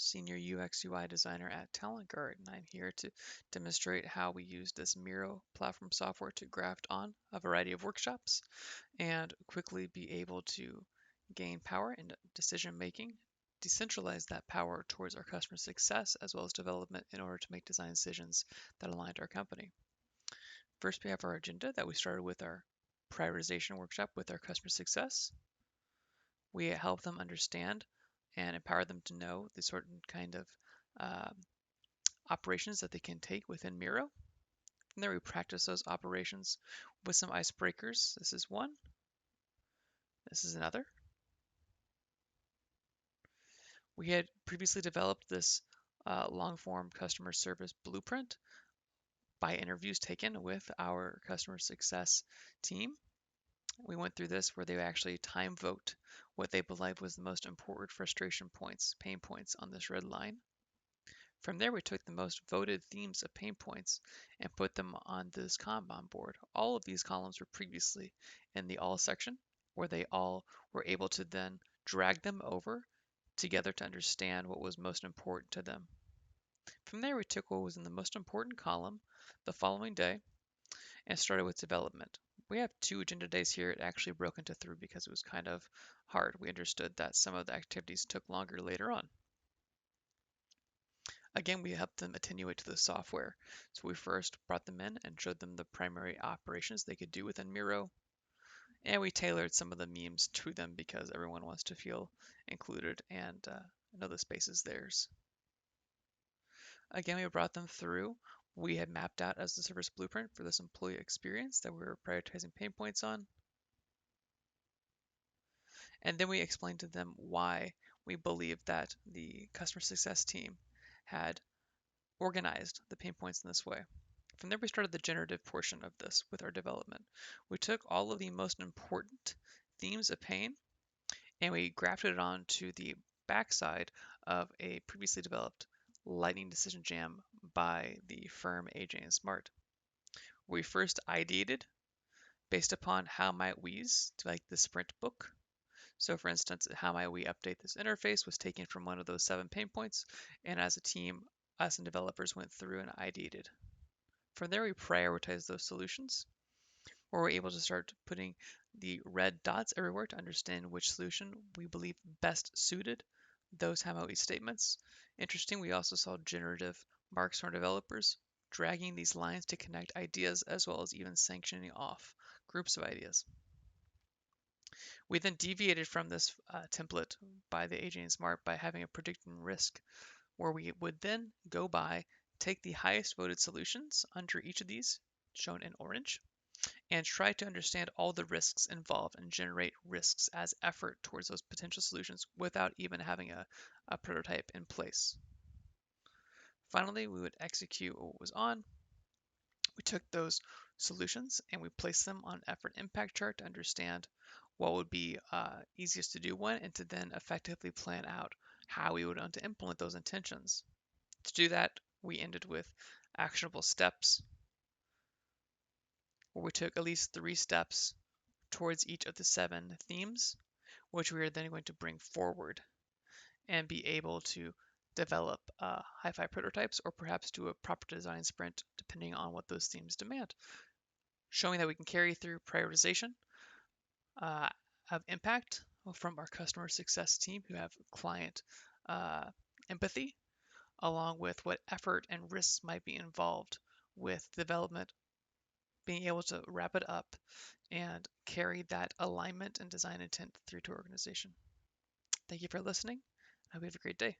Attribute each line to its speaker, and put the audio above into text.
Speaker 1: Senior UX UI Designer at Talent Guard, and I'm here to demonstrate how we use this Miro platform software to graft on a variety of workshops and quickly be able to gain power in decision making, decentralize that power towards our customer success as well as development in order to make design decisions that align to our company. First, we have our agenda that we started with our prioritization workshop with our customer success. We help them understand and empower them to know the certain kind of uh, operations that they can take within Miro. From there, we practice those operations with some icebreakers. This is one. This is another. We had previously developed this long-form customer service blueprint by interviews taken with our customer success team. We went through this where they actually time vote what they believe was the most important frustration points, pain points on this red line. From there, we took the most voted themes of pain points and put them on this Kanban board. All of these columns were previously in the all section, where they all were able to then drag them over together to understand what was most important to them. From there, we took what was in the most important column the following day and started with development. We have 2 agenda days here. It actually broke into 3 because it was kind of hard. We understood that some of the activities took longer later on. Again, we helped them attenuate to the software. So we first brought them in and showed them the primary operations they could do within Miro. And we tailored some of the memes to them because everyone wants to feel included and know the space is theirs. Again, we brought them through. We had mapped out as the service blueprint for this employee experience that we were prioritizing pain points on. And then we explained to them why we believe that the customer success team had organized the pain points in this way. From there, we started the generative portion of this with our development. We took all of the most important themes of pain and we grafted it onto the backside of a previously developed Lightning Decision Jam by the firm AJ and Smart. We first ideated based upon how might we's to like the sprint book. So for instance, how might we update this interface was taken from one of those 7 pain points, and as a team, us and developers went through and ideated. From there, we prioritized those solutions, where we're able to start putting the red dots everywhere to understand which solution we believe best suited those how might we statements. Interesting, we also saw generative marks from our developers, dragging these lines to connect ideas as well as even sanctioning off groups of ideas. We then deviated from this template by the AJ and Smart by having a predicting risk, where we would then go by, take the highest voted solutions under each of these, shown in orange, and try to understand all the risks involved and generate risks as effort towards those potential solutions without even having a prototype in place. Finally, we would execute what was on. We took those solutions and we placed them on effort impact chart to understand what would be easiest to do when, and to then effectively plan out how we would want to implement those intentions. To do that, we ended with actionable steps, where we took at least 3 steps towards each of the 7 themes, which we are then going to bring forward and be able to develop hi-fi prototypes or perhaps do a proper design sprint depending on what those themes demand. Showing that we can carry through prioritization uh, of impact from our customer success team who have client empathy, along with what effort and risks might be involved with development, being able to wrap it up and carry that alignment and design intent through to our organization. Thank you for listening. I hope you have a great day.